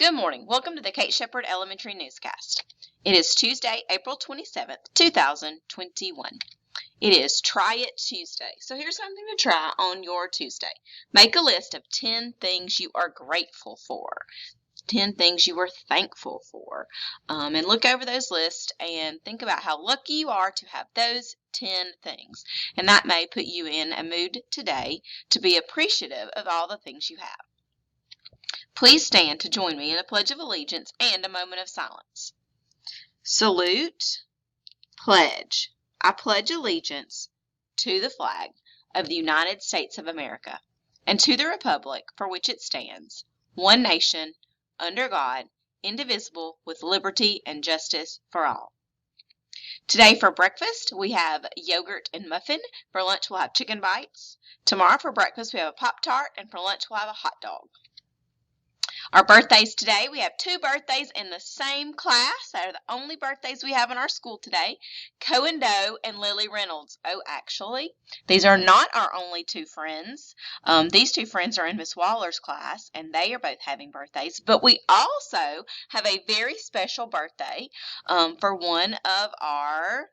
Good morning. Welcome to the Kate Shepherd Elementary Newscast. It is Tuesday, April 27th, 2021. It is Try It Tuesday. So here's something to try on your Tuesday. Make a list of 10 things you are grateful for, 10 things you are thankful for, and look over those lists and think about how lucky you are to have those 10 things. And that may put you in a mood today to be appreciative of all the things you have. Please stand to join me in a Pledge of Allegiance and a moment of silence. Salute, pledge. I pledge allegiance to the flag of the United States of America and to the republic for which it stands, one nation, under God, indivisible, with liberty and justice for all. Today for breakfast, we have yogurt and muffin. For lunch, we'll have chicken bites. Tomorrow for breakfast, we have a Pop-Tart, and for lunch, we'll have a hot dog. Our birthdays today, we have 2 birthdays in the same class. They are the only birthdays we have in our school today. Cohen Doe and Lily Reynolds. Oh, actually, these are not our only 2 friends. These 2 friends are in Miss Waller's class, and they are both having birthdays. But we also have a very special birthday for one of our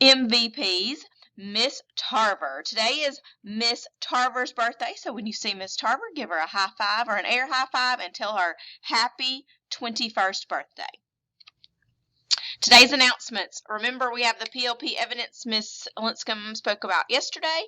MVPs, Miss Tarver. Today is Miss Tarver's birthday, so when you see Miss Tarver, give her a high five or an air high five and tell her happy 21st birthday. Today's announcements. Remember, we have the PLP evidence Miss Linscomb spoke about yesterday.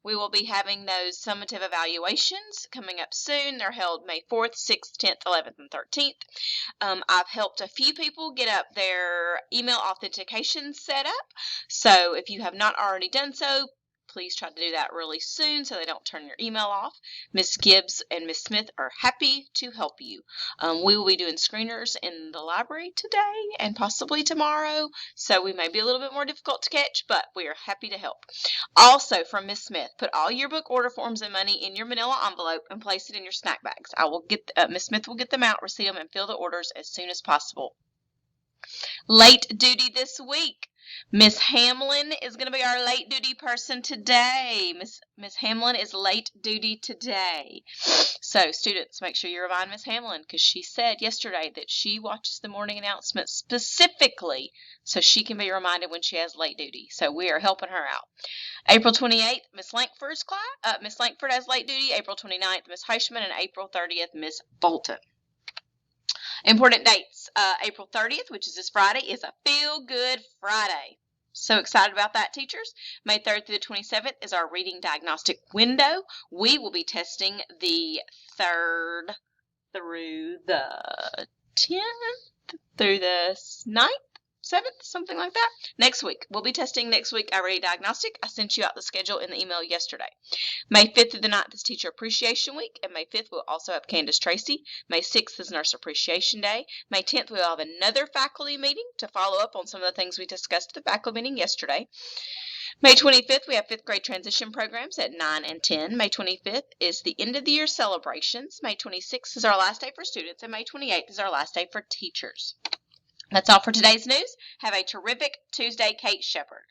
We will be having those summative evaluations coming up soon. They're held May 4th, 6th, 10th, 11th, and 13th. I've helped a few people get up their email authentication set up. So if you have not already done so, please try to do that really soon so they don't turn your email off. Miss Gibbs and Miss Smith are happy to help you. We will be doing screeners in the library today and possibly tomorrow, so we may be a little bit more difficult to catch, but we are happy to help. Also, from Miss Smith, put all your book order forms and money in your manila envelope and place it in your snack bags. Miss Smith will get them out, receipt them, and fill the orders as soon as possible. Late duty this week. Miss Hamlin is going to be our late duty person today. Miss Hamlin is late duty today. So students, make sure you remind Miss Hamlin because she said yesterday that she watches the morning announcements specifically so she can be reminded when she has late duty. So we are helping her out. April 28th, Miss Lankford's class. Miss Lankford has late duty. April 29th, Miss Heischman, and April 30th, Miss Bolton. Important dates. April 30th, which is this Friday, is a Feel Good Friday. So excited about that, teachers. May 3rd through the 27th is our reading diagnostic window. We will be testing the 3rd through the 10th, through the 9th, 7th, something like that. Next week. We'll be testing next week our reading diagnostic. I sent you out the schedule in the email yesterday. May 5th through the 9th is Teacher Appreciation Week, and May 5th we'll also have Candace Tracy. May 6th is Nurse Appreciation Day. May 10th we'll have another faculty meeting to follow up on some of the things we discussed at the faculty meeting yesterday. May 25th, we have 5th grade transition programs at 9 and 10. May 25th is the end of the year celebrations. May 26th is our last day for students, and May 28th is our last day for teachers. That's all for today's news. Have a terrific Tuesday, Kate Shepherd.